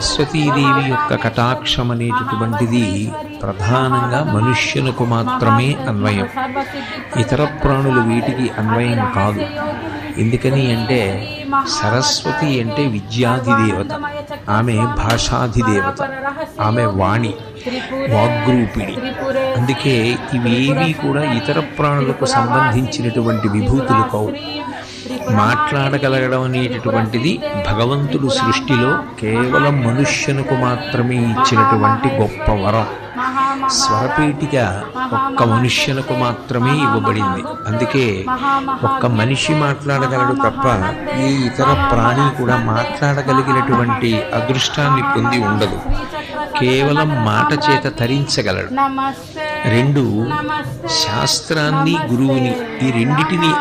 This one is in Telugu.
సరస్వతీదేవి యొక్క కటాక్షం అనేటటువంటిది ప్రధానంగా మనుష్యులకు మాత్రమే అన్వయం. ఇతర ప్రాణులు వీటికి అన్వయం కాదు. ఎందుకని అంటే సరస్వతి అంటే విద్యాధిదేవత, ఆమె భాషాధిదేవత, ఆమె వాణి, వాగ్రూపిణి. అందుకే ఇవేవీ కూడా ఇతర ప్రాణులకు సంబంధించినటువంటి విభూతులు కావు. మాట్లాడగలగడం అనేటటువంటిది భగవంతుడు సృష్టిలో కేవలం మనుష్యునికి మాత్రమే ఇచ్చినటువంటి గొప్ప వరం. స్వరపేటిక ఒక్క మనుష్యులకు మాత్రమే ఇవ్వబడింది. అందుకే ఒక్క మనిషి మాట్లాడగలడు తప్ప ఏ ఇతర ప్రాణి కూడా మాట్లాడగలిగినటువంటి అదృష్టాన్ని పొంది ఉండదు. కేవలం మాట చేత తరించగలడు. రెండు, శాస్త్రాన్ని గురువుని, ఈ రెండిటిని